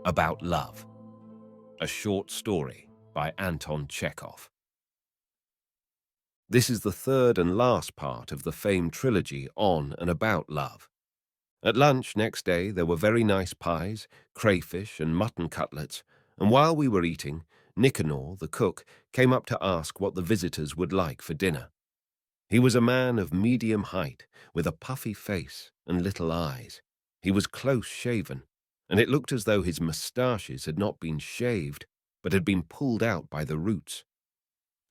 About Love, a short story by Anton Chekhov. This is the third and last part of the famed trilogy on and about love. At lunch next day there were very nice pies, crayfish and mutton cutlets, and while we were eating, Nicanor, the cook, came up to ask what the visitors would like for dinner. He was a man of medium height, with a puffy face and little eyes. He was close-shaven, and it looked as though his moustaches had not been shaved, but had been pulled out by the roots.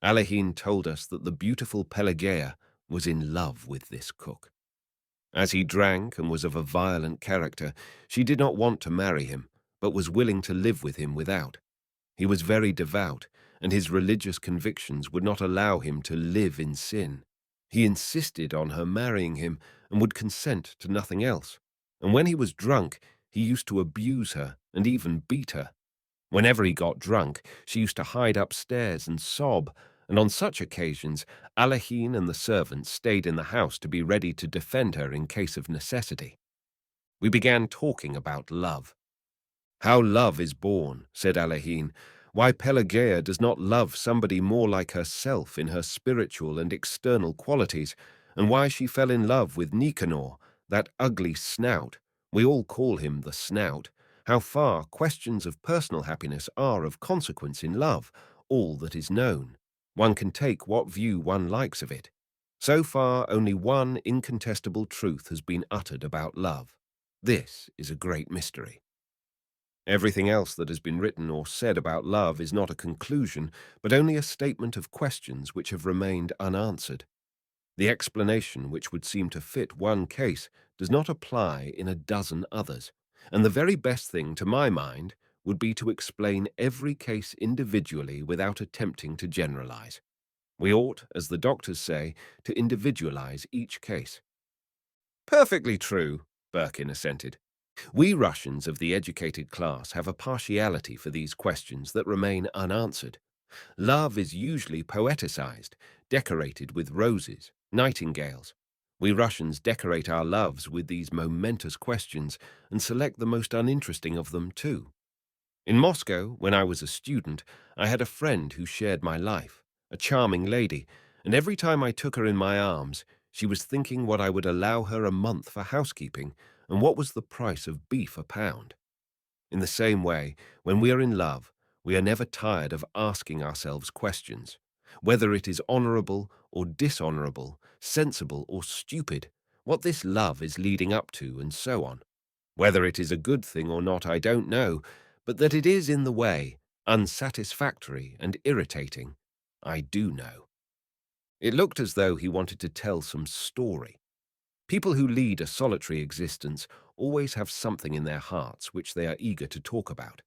Alehin told us that the beautiful Pelageya was in love with this cook. As he drank and was of a violent character, she did not want to marry him, but was willing to live with him without. He was very devout, and his religious convictions would not allow him to live in sin. He insisted on her marrying him and would consent to nothing else. And when he was drunk, he used to abuse her and even beat her. Whenever he got drunk, she used to hide upstairs and sob, and on such occasions, Alehin and the servants stayed in the house to be ready to defend her in case of necessity. We began talking about love. "How love is born," said Alehin. "Why Pelageya does not love somebody more like herself in her spiritual and external qualities, and why she fell in love with Nicanor, that ugly snout. We all call him the Snout. How far questions of personal happiness are of consequence in love, all that is known. One can take what view one likes of it. So far, only one incontestable truth has been uttered about love. This is a great mystery. Everything else that has been written or said about love is not a conclusion, but only a statement of questions which have remained unanswered. The explanation which would seem to fit one case does not apply in a dozen others, and the very best thing, to my mind, would be to explain every case individually without attempting to generalize. We ought, as the doctors say, to individualize each case. "Perfectly true," Birkin assented. "We Russians of the educated class have a partiality for these questions that remain unanswered. Love is usually poeticized, decorated with roses, nightingales. We Russians decorate our loves with these momentous questions and select the most uninteresting of them, too. In Moscow, when I was a student, I had a friend who shared my life, a charming lady, and every time I took her in my arms, she was thinking what I would allow her a month for housekeeping and what was the price of beef a pound. In the same way, when we are in love, we are never tired of asking ourselves questions, whether it is honorable or dishonorable, sensible or stupid, what this love is leading up to, and so on. Whether it is a good thing or not, I don't know, but that it is in the way, unsatisfactory and irritating, I do know." It looked as though he wanted to tell some story. People who lead a solitary existence always have something in their hearts which they are eager to talk about.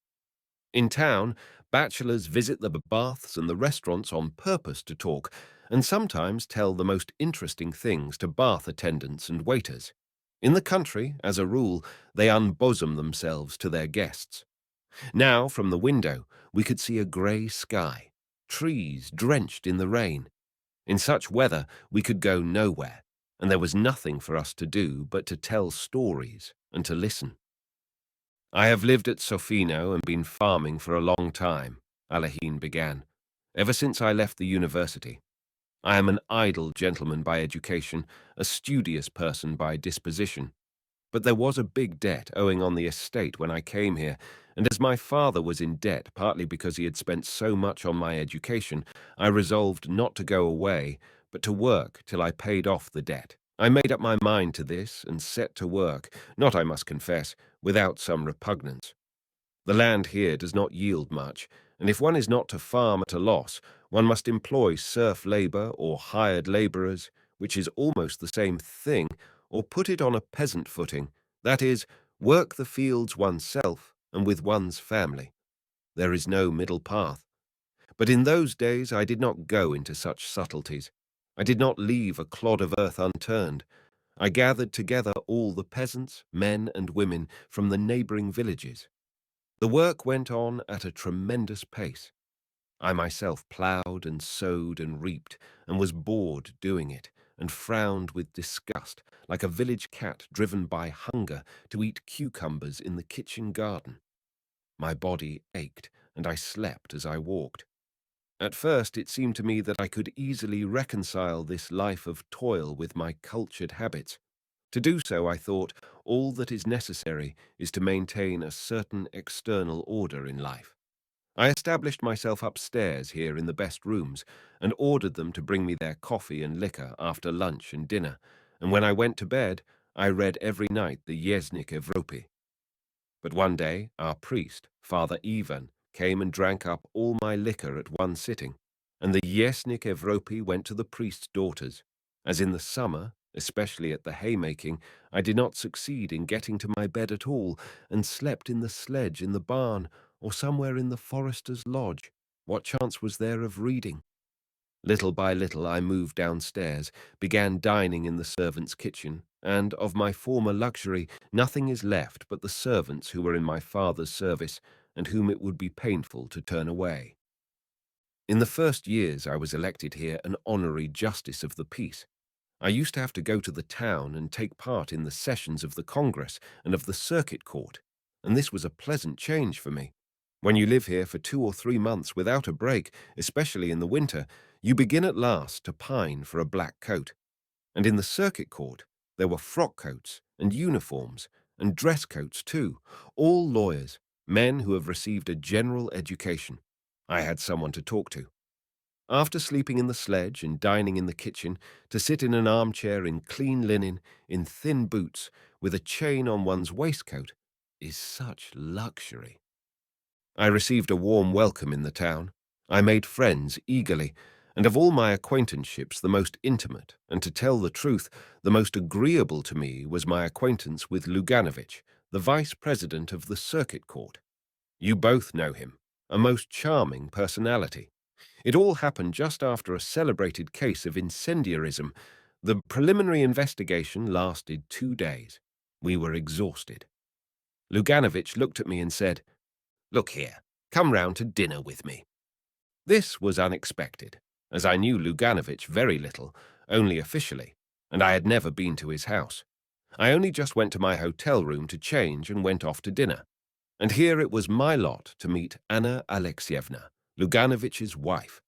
In town, bachelors visit the baths and the restaurants on purpose to talk, and sometimes tell the most interesting things to bath attendants and waiters. In the country, as a rule, they unbosom themselves to their guests. Now, from the window, we could see a grey sky, trees drenched in the rain. In such weather, we could go nowhere, and there was nothing for us to do but to tell stories and to listen. "I have lived at Sofino and been farming for a long time," Alehin began, "ever since I left the university. I am an idle gentleman by education, a studious person by disposition. But there was a big debt owing on the estate when I came here, and as my father was in debt partly because he had spent so much on my education, I resolved not to go away, but to work till I paid off the debt. I made up my mind to this and set to work, not, I must confess, without some repugnance. The land here does not yield much, and if one is not to farm at a loss, one must employ serf labor or hired laborers, which is almost the same thing, or put it on a peasant footing, that is, work the fields oneself and with one's family. There is no middle path. But in those days I did not go into such subtleties. I did not leave a clod of earth unturned. I gathered together all the peasants, men and women from the neighboring villages. The work went on at a tremendous pace. I myself ploughed and sowed and reaped, and was bored doing it, and frowned with disgust, like a village cat driven by hunger to eat cucumbers in the kitchen garden. My body ached, and I slept as I walked. At first it seemed to me that I could easily reconcile this life of toil with my cultured habits. To do so, I thought, all that is necessary is to maintain a certain external order in life. I established myself upstairs here in the best rooms and ordered them to bring me their coffee and liquor after lunch and dinner, and when I went to bed, I read every night the Yeznik Evropy. But one day, our priest, Father Ivan, came and drank up all my liquor at one sitting, and the Yeznik Evropy went to the priest's daughters. As in the summer, especially at the haymaking, I did not succeed in getting to my bed at all, and slept in the sledge in the barn, or somewhere in the forester's lodge. What chance was there of reading? Little by little I moved downstairs, began dining in the servants' kitchen, and of my former luxury nothing is left but the servants who were in my father's service, and whom it would be painful to turn away. In the first years I was elected here an honorary justice of the peace. I used to have to go to the town and take part in the sessions of the Congress and of the Circuit Court, and this was a pleasant change for me. When you live here for 2 or 3 months without a break, especially in the winter, you begin at last to pine for a black coat. And in the Circuit Court, there were frock coats and uniforms and dress coats too, all lawyers, men who have received a general education. I had someone to talk to. After sleeping in the sledge and dining in the kitchen, to sit in an armchair in clean linen, in thin boots, with a chain on one's waistcoat, is such luxury. I received a warm welcome in the town. I made friends eagerly, and of all my acquaintanceships the most intimate, and to tell the truth, the most agreeable to me was my acquaintance with Luganovich, the vice president of the Circuit Court. You both know him, a most charming personality. It all happened just after a celebrated case of incendiarism. The preliminary investigation lasted 2 days. We were exhausted. Luganovich looked at me and said, "Look here, come round to dinner with me." This was unexpected, as I knew Luganovich very little, only officially, and I had never been to his house. I only just went to my hotel room to change and went off to dinner. And here it was my lot to meet Anna Alexievna, Luganovich's wife.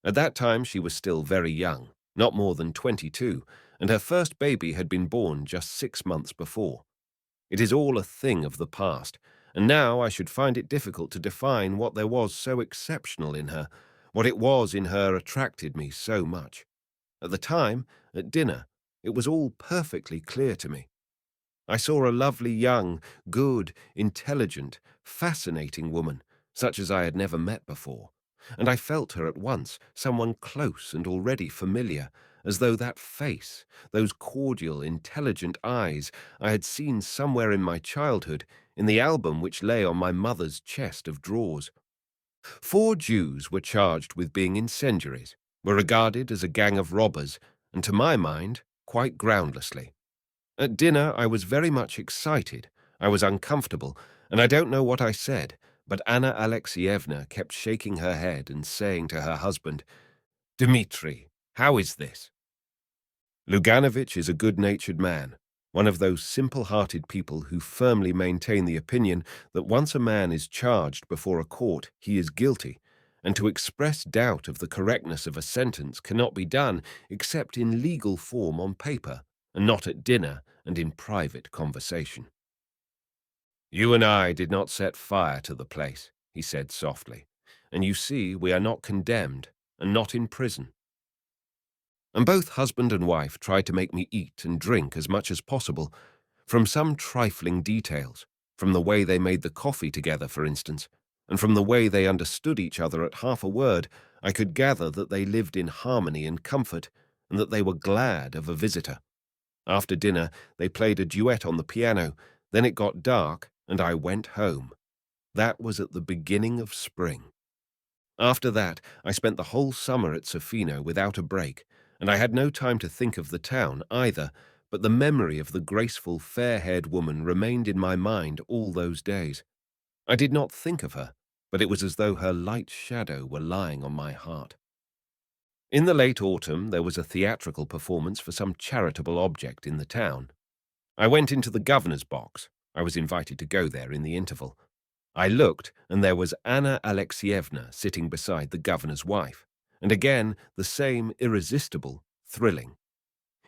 At that time she was still very young, not more than 22, and her first baby had been born just 6 months before. It is all a thing of the past, and now I should find it difficult to define what there was so exceptional in her, what it was in her attracted me so much. At the time, at dinner, it was all perfectly clear to me. I saw a lovely young, good, intelligent, fascinating woman, such as I had never met before, and I felt her at once, someone close and already familiar, as though that face, those cordial, intelligent eyes I had seen somewhere in my childhood, in the album which lay on my mother's chest of drawers. 4 Jews were charged with being incendiaries, were regarded as a gang of robbers, and to my mind, quite groundlessly. At dinner I was very much excited, I was uncomfortable, and I don't know what I said, but Anna Alexievna kept shaking her head and saying to her husband, "Dmitri, how is this?" Luganovich is a good-natured man, one of those simple-hearted people who firmly maintain the opinion that once a man is charged before a court, he is guilty, and to express doubt of the correctness of a sentence cannot be done except in legal form on paper, and not at dinner and in private conversation. "You and I did not set fire to the place," he said softly, "and you see we are not condemned and not in prison." And both husband and wife tried to make me eat and drink as much as possible, from some trifling details, from the way they made the coffee together, for instance, and from the way they understood each other at half a word, I could gather that they lived in harmony and comfort, and that they were glad of a visitor. After dinner, they played a duet on the piano, then it got dark, and I went home. That was at the beginning of spring. After that, I spent the whole summer at Sofino without a break, and I had no time to think of the town either, but the memory of the graceful, fair-haired woman remained in my mind all those days. I did not think of her, but it was as though her light shadow were lying on my heart. In the late autumn, there was a theatrical performance for some charitable object in the town. I went into the governor's box. I was invited to go there in the interval. I looked, and there was Anna Alexievna sitting beside the governor's wife, and again the same irresistible, thrilling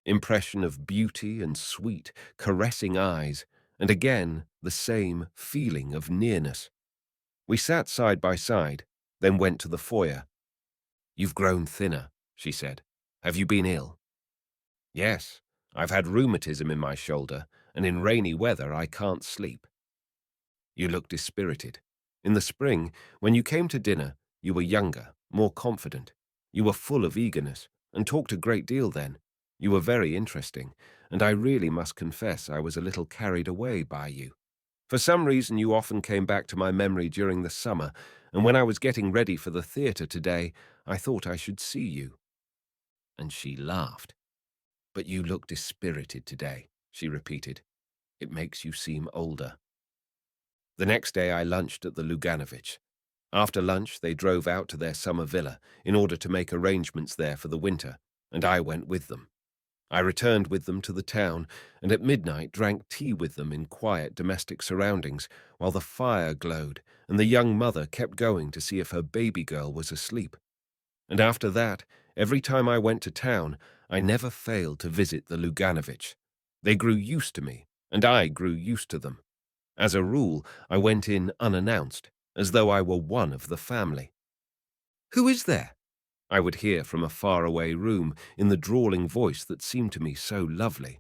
impression of beauty and sweet, caressing eyes, and again the same feeling of nearness. We sat side by side, then went to the foyer. "You've grown thinner," she said. "Have you been ill?" "Yes, I've had rheumatism in my shoulder, and in rainy weather I can't sleep." "You look dispirited. In the spring, when you came to dinner, you were younger, more confident. You were full of eagerness, and talked a great deal then. You were very interesting, and I really must confess I was a little carried away by you. For some reason you often came back to my memory during the summer, and when I was getting ready for the theatre today, I thought I should see you." And she laughed. "But you look dispirited today," she repeated. "It makes you seem older." The next day I lunched at the Luganovich. After lunch they drove out to their summer villa in order to make arrangements there for the winter, and I went with them. I returned with them to the town, and at midnight drank tea with them in quiet domestic surroundings, while the fire glowed, and the young mother kept going to see if her baby girl was asleep. And after that, every time I went to town, I never failed to visit the Luganovich. They grew used to me, and I grew used to them. As a rule, I went in unannounced, as though I were one of the family. "Who is there?" I would hear from a faraway room in the drawling voice that seemed to me so lovely.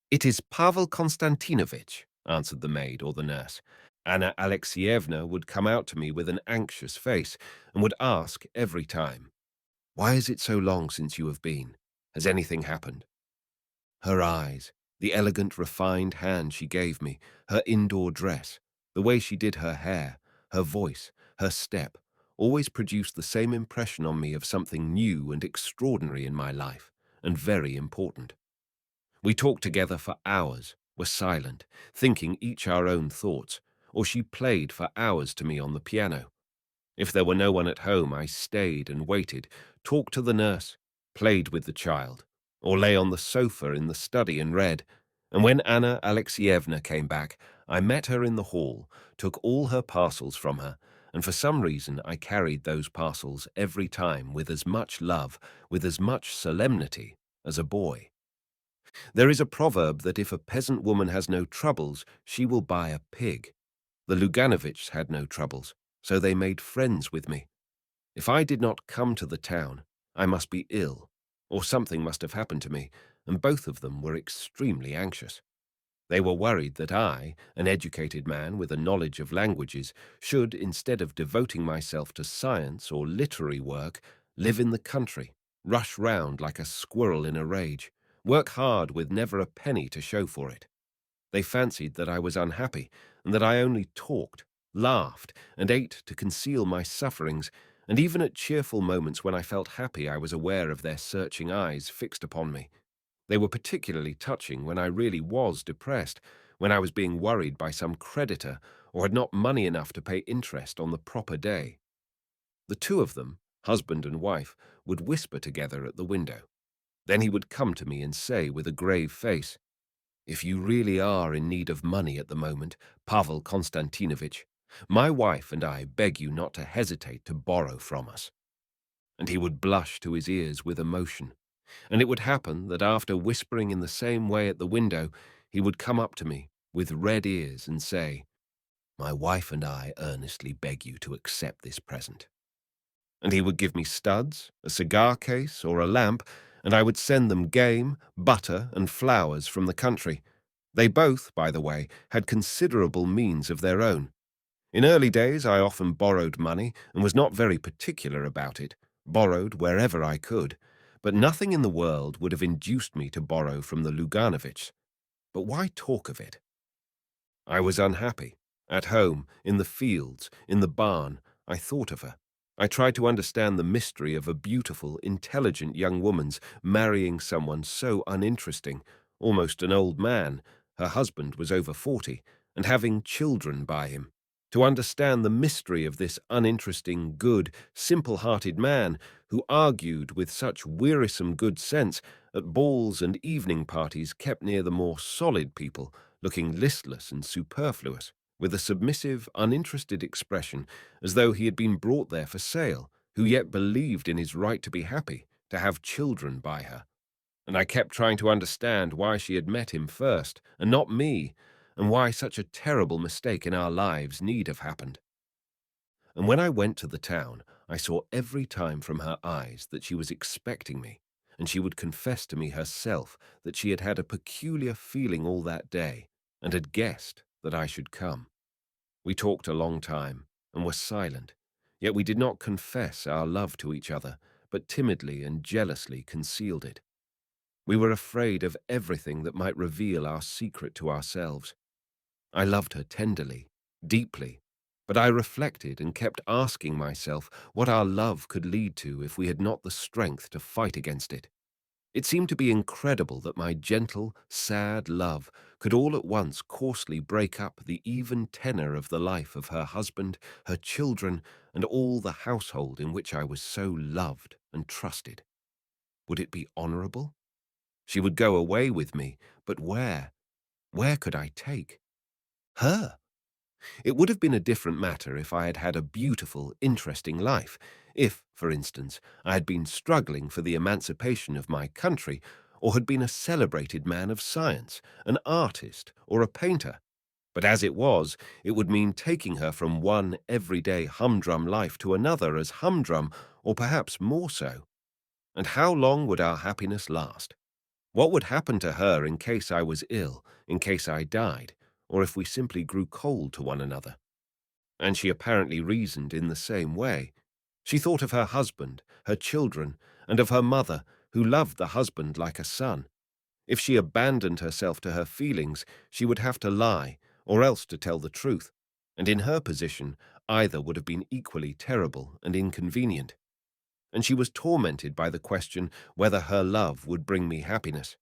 "It is Pavel Konstantinovitch," answered the maid or the nurse. Anna Alexievna would come out to me with an anxious face and would ask every time, "Why is it so long since you have been? Has anything happened?" Her eyes, the elegant, refined hand she gave me, her indoor dress, the way she did her hair, her voice, her step, always produced the same impression on me of something new and extraordinary in my life, and very important. We talked together for hours, were silent, thinking each our own thoughts, or she played for hours to me on the piano. If there were no one at home, I stayed and waited, talked to the nurse, played with the child, or lay on the sofa in the study and read. And when Anna Alexievna came back, I met her in the hall, took all her parcels from her, and for some reason I carried those parcels every time with as much love, with as much solemnity as a boy. There is a proverb that if a peasant woman has no troubles, she will buy a pig. The Luganovichs had no troubles, so they made friends with me. If I did not come to the town, I must be ill, or something must have happened to me, and both of them were extremely anxious. They were worried that I, an educated man with a knowledge of languages, should, instead of devoting myself to science or literary work, live in the country, rush round like a squirrel in a rage, work hard with never a penny to show for it. They fancied that I was unhappy, and that I only talked, laughed, and ate to conceal my sufferings, and even at cheerful moments when I felt happy I was aware of their searching eyes fixed upon me. They were particularly touching when I really was depressed, when I was being worried by some creditor or had not money enough to pay interest on the proper day. The two of them, husband and wife, would whisper together at the window. Then he would come to me and say with a grave face, "If you really are in need of money at the moment, Pavel Konstantinovitch, my wife and I beg you not to hesitate to borrow from us." And he would blush to his ears with emotion. And it would happen that after whispering in the same way at the window, he would come up to me with red ears and say, "My wife and I earnestly beg you to accept this present." And he would give me studs, a cigar case, or a lamp, and I would send them game, butter, and flowers from the country. They both, by the way, had considerable means of their own. In early days I often borrowed money and was not very particular about it, borrowed wherever I could, but nothing in the world would have induced me to borrow from the Luganovichs. But why talk of it? I was unhappy. At home, in the fields, in the barn, I thought of her. I tried to understand the mystery of a beautiful, intelligent young woman's marrying someone so uninteresting, almost an old man, her husband was over 40, and having children by him. To understand the mystery of this uninteresting, good, simple-hearted man who argued with such wearisome good sense at balls and evening parties kept near the more solid people, looking listless and superfluous, with a submissive, uninterested expression, as though he had been brought there for sale, who yet believed in his right to be happy, to have children by her. And I kept trying to understand why she had met him first, and not me, and why such a terrible mistake in our lives need have happened. And when I went to the town, I saw every time from her eyes that she was expecting me, and she would confess to me herself that she had had a peculiar feeling all that day, and had guessed that I should come. We talked a long time, and were silent, yet we did not confess our love to each other, but timidly and jealously concealed it. We were afraid of everything that might reveal our secret to ourselves. I loved her tenderly, deeply, but I reflected and kept asking myself what our love could lead to if we had not the strength to fight against it. It seemed to be incredible that my gentle, sad love could all at once coarsely break up the even tenor of the life of her husband, her children, and all the household in which I was so loved and trusted. Would it be honorable? She would go away with me, but where? Where could I take her? It would have been a different matter if I had had a beautiful, interesting life. If, for instance, I had been struggling for the emancipation of my country, or had been a celebrated man of science, an artist, or a painter. But as it would mean taking her from one everyday humdrum life to another as humdrum, or perhaps more so. And how long would our happiness last? What would happen to her in case I was ill, in case I died, or if we simply grew cold to one another? And she apparently reasoned in the same way. She thought of her husband, her children, and of her mother, who loved the husband like a son. If she abandoned herself to her feelings, she would have to lie, or else to tell the truth, and in her position, either would have been equally terrible and inconvenient. And she was tormented by the question whether her love would bring me happiness.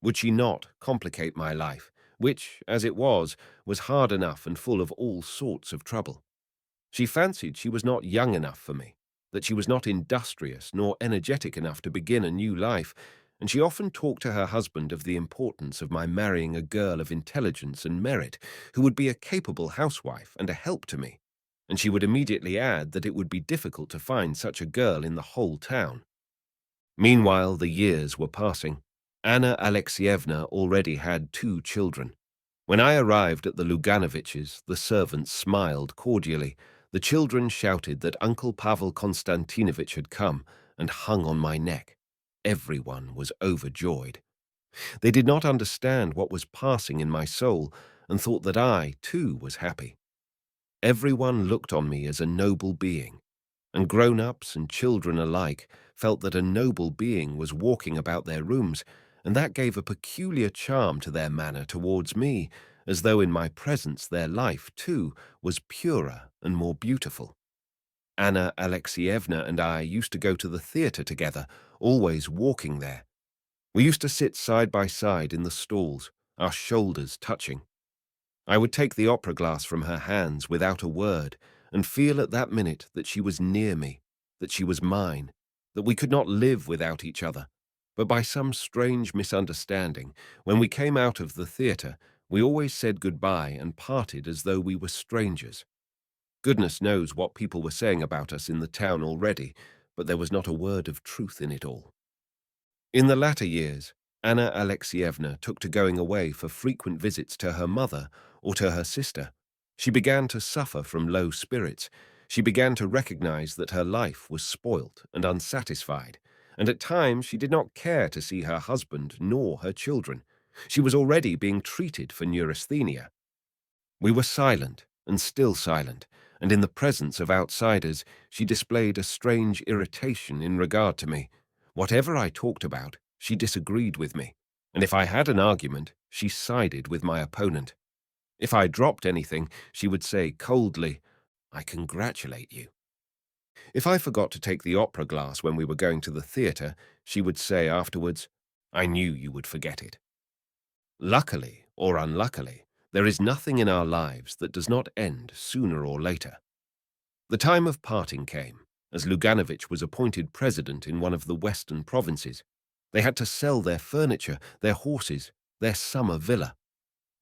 Would she not complicate my life, which, as it was hard enough and full of all sorts of trouble? She fancied she was not young enough for me, that she was not industrious nor energetic enough to begin a new life, and she often talked to her husband of the importance of my marrying a girl of intelligence and merit, who would be a capable housewife and a help to me, and she would immediately add that it would be difficult to find such a girl in the whole town. Meanwhile, the years were passing. Anna Alexievna already had 2 children. When I arrived at the Luganoviches, the servants smiled cordially. The children shouted that Uncle Pavel Konstantinovich had come and hung on my neck. Everyone was overjoyed. They did not understand what was passing in my soul and thought that I, too, was happy. Everyone looked on me as a noble being, and grown-ups and children alike felt that a noble being was walking about their rooms, and that gave a peculiar charm to their manner towards me, as though in my presence their life, too, was purer and more beautiful. Anna Alexievna and I used to go to the theatre together, always walking there. We used to sit side by side in the stalls, our shoulders touching. I would take the opera glass from her hands without a word, and feel at that minute that she was near me, that she was mine, that we could not live without each other. But by some strange misunderstanding, when we came out of the theatre, we always said goodbye and parted as though we were strangers. Goodness knows what people were saying about us in the town already, but there was not a word of truth in it all. In the latter years, Anna Alexievna took to going away for frequent visits to her mother or to her sister. She began to suffer from low spirits. She began to recognize that her life was spoilt and unsatisfied, and at times she did not care to see her husband nor her children. She was already being treated for neurasthenia. We were silent and still silent, and in the presence of outsiders, she displayed a strange irritation in regard to me. Whatever I talked about, she disagreed with me, and if I had an argument, she sided with my opponent. If I dropped anything, she would say coldly, "I congratulate you." If I forgot to take the opera glass when we were going to the theatre, she would say afterwards, "I knew you would forget it." Luckily or unluckily, there is nothing in our lives that does not end sooner or later. The time of parting came, as Luganovich was appointed president in one of the western provinces. They had to sell their furniture, their horses, their summer villa.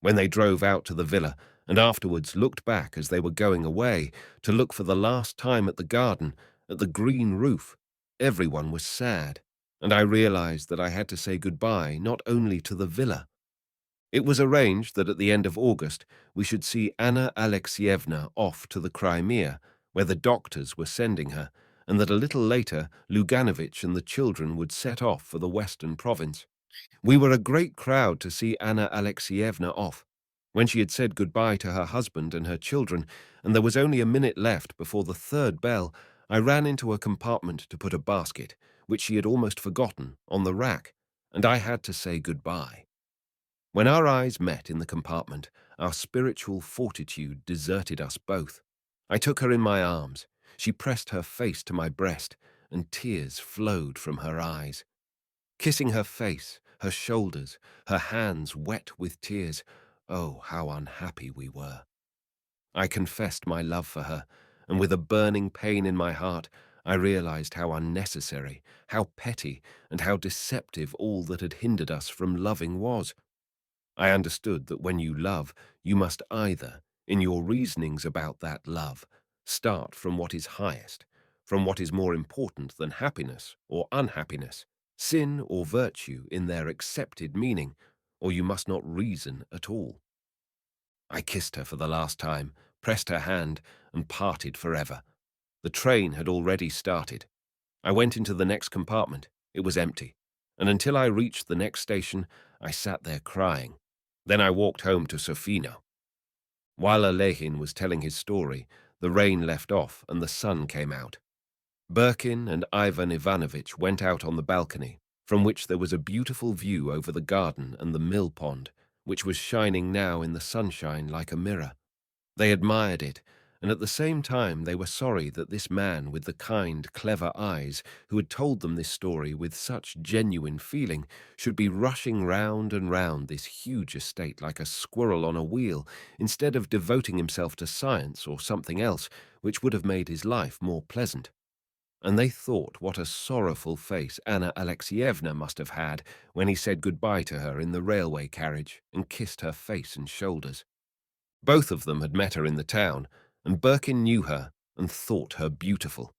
When they drove out to the villa, and afterwards looked back as they were going away to look for the last time at the garden, at the green roof, everyone was sad, and I realized that I had to say goodbye not only to the villa. It was arranged that at the end of August we should see Anna Alexievna off to the Crimea, where the doctors were sending her, and that a little later Luganovich and the children would set off for the western province. We were a great crowd to see Anna Alexievna off. When she had said goodbye to her husband and her children, and there was only a minute left before the third bell, I ran into her compartment to put a basket, which she had almost forgotten, on the rack, and I had to say goodbye. When our eyes met in the compartment, our spiritual fortitude deserted us both. I took her in my arms. She pressed her face to my breast, and tears flowed from her eyes. Kissing her face, her shoulders, her hands wet with tears, oh, how unhappy we were. I confessed my love for her, and with a burning pain in my heart, I realized how unnecessary, how petty, and how deceptive all that had hindered us from loving was. I understood that when you love, you must either, in your reasonings about that love, start from what is highest, from what is more important than happiness or unhappiness, sin or virtue in their accepted meaning, or you must not reason at all. I kissed her for the last time, pressed her hand, and parted forever. The train had already started. I went into the next compartment. It was empty, and until I reached the next station, I sat there crying. Then I walked home to Sofino. While Alehin was telling his story, the rain left off and the sun came out. Birkin and Ivan Ivanovitch went out on the balcony, from which there was a beautiful view over the garden and the mill pond, which was shining now in the sunshine like a mirror. They admired it, and at the same time they were sorry that this man with the kind, clever eyes, who had told them this story with such genuine feeling, should be rushing round and round this huge estate like a squirrel on a wheel, instead of devoting himself to science or something else which would have made his life more pleasant. And they thought what a sorrowful face Anna Alexievna must have had when he said goodbye to her in the railway carriage and kissed her face and shoulders. Both of them had met her in the town, and Birkin knew her and thought her beautiful.